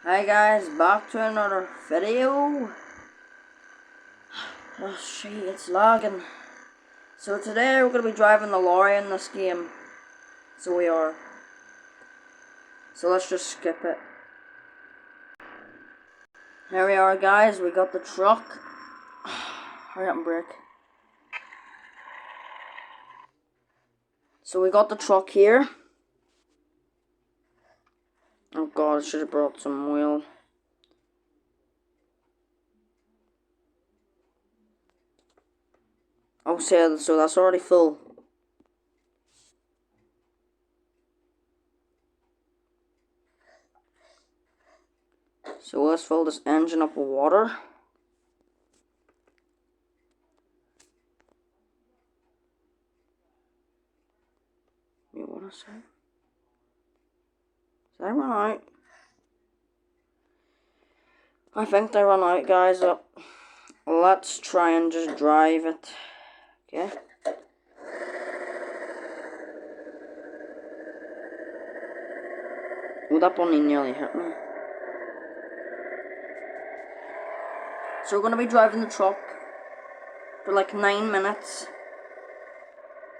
Hi guys, back to another video. Oh shit, it's lagging. So today we're going to be driving the lorry in this game. So we are. So let's just skip it. Here we are guys, we got the truck. Hurry up and brake. So we got the truck here. Oh god, I should have brought some oil. Oh, so that's already full. So let's fill this engine up with water. Wait, what is that? Did I run out? I think they run out, guys. Let's try and just drive it. Okay. Oh, that bunny nearly hit me. So we're going to be driving the truck for like 9 minutes.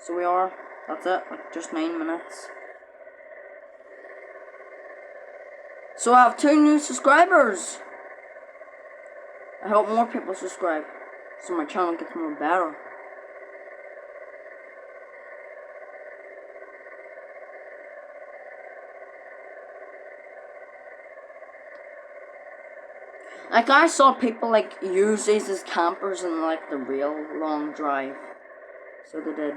So we are. That's it. Like just 9 minutes. So I have 2 new subscribers. I hope more people subscribe so my channel gets more better. Like I saw people like use these as campers in like the real long drive. So they did.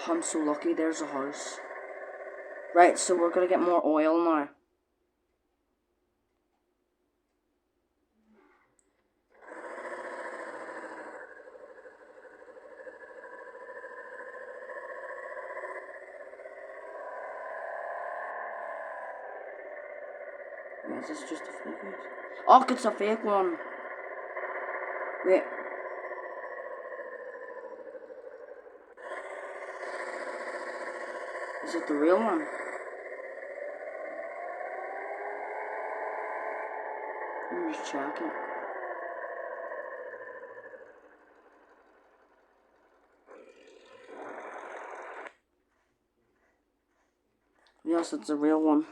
I'm so lucky, there's a house. Right, so we're gonna get more oil now. Yeah, is this just a fake one? Oh, it's a fake one. Wait. Is it the real one? Let me just check it. Yes, it's a real one.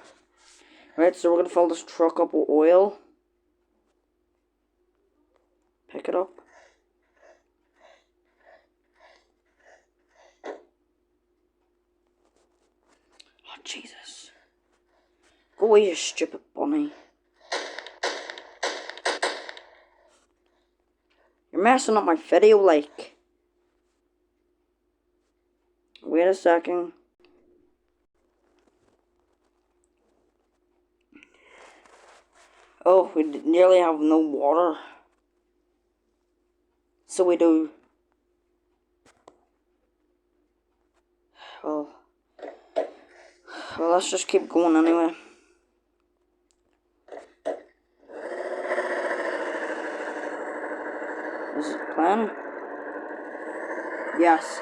Right, so we're gonna fill this truck up with oil. Pick it up. Oh, Jesus. Go away, you stupid bunny. You're messing up my video, like. Wait a second. Oh, we nearly have no water. So we do. Well, let's just keep going anyway. Is it playing? Yes.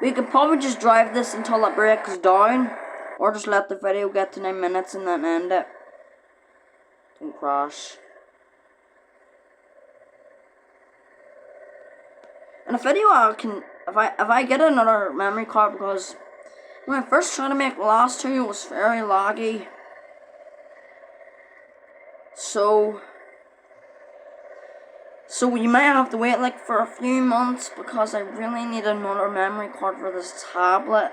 We could probably just drive this until it breaks down. Or just let the video get to 9 minutes and then end it. Don't crash. In a video I can, if I get another memory card, because when I first tried to make the last 2 it was very laggy. So you might have to wait like for a few months, because I really need another memory card for this tablet.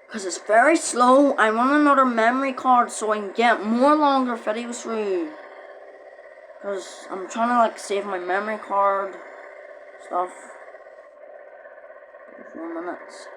Because it's very slow. I want another memory card so I can get more longer videos through. Because I'm trying to like save my memory card stuff. 4 minutes.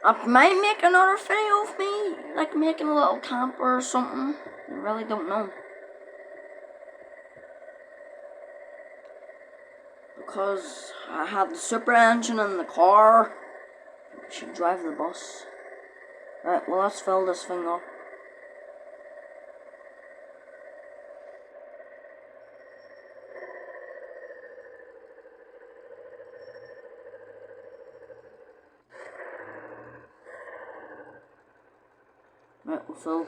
I might make another video of me, like making a little camper or something. I really don't know. Because I had the super engine in the car. I should drive the bus. Right, well let's fill this thing up. Right, we'll fill.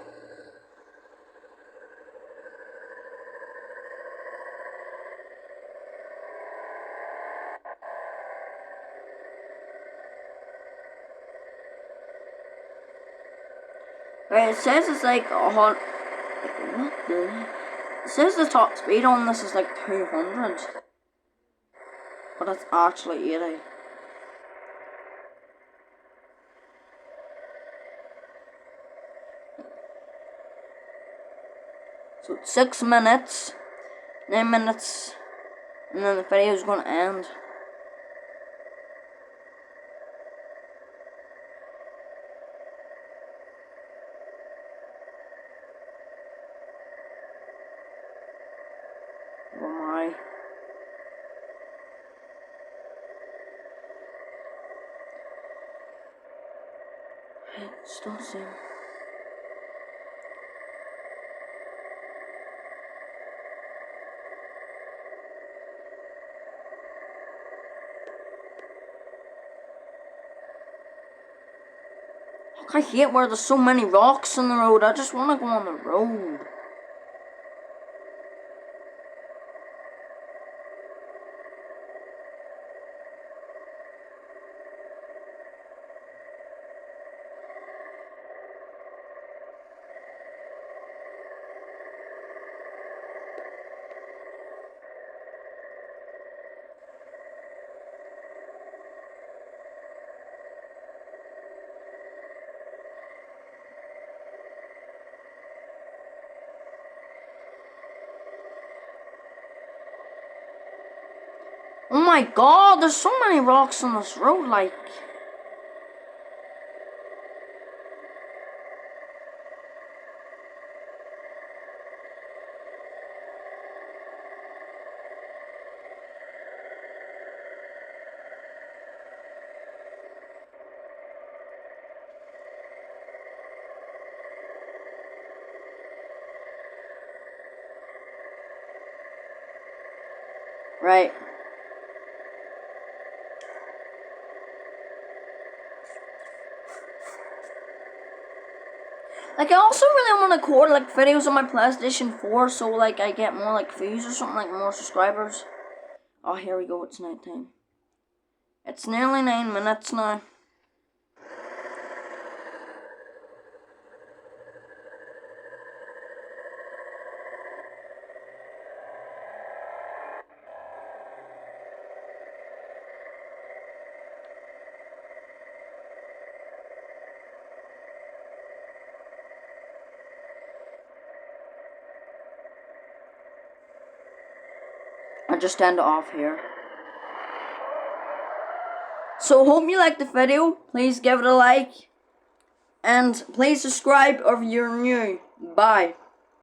Right, it says it's like what the? It says the top speed on this is like 200, but it's actually 80. So it's 6 minutes, 9 minutes, and then the video is going to end. Oh my. Still the same. I hate where there's so many rocks on the road. I just want to go on the road. Oh my god, there's so many rocks on this road, like. Right. Like, I also really want to record, like, videos on my PlayStation 4, so, like, I get more, like, views or something, like, more subscribers. Oh, here we go, it's night time. It's nearly 9 minutes now. I'll just end it off here. So hope you liked the video. Please give it a like. And please subscribe if you're new. Bye.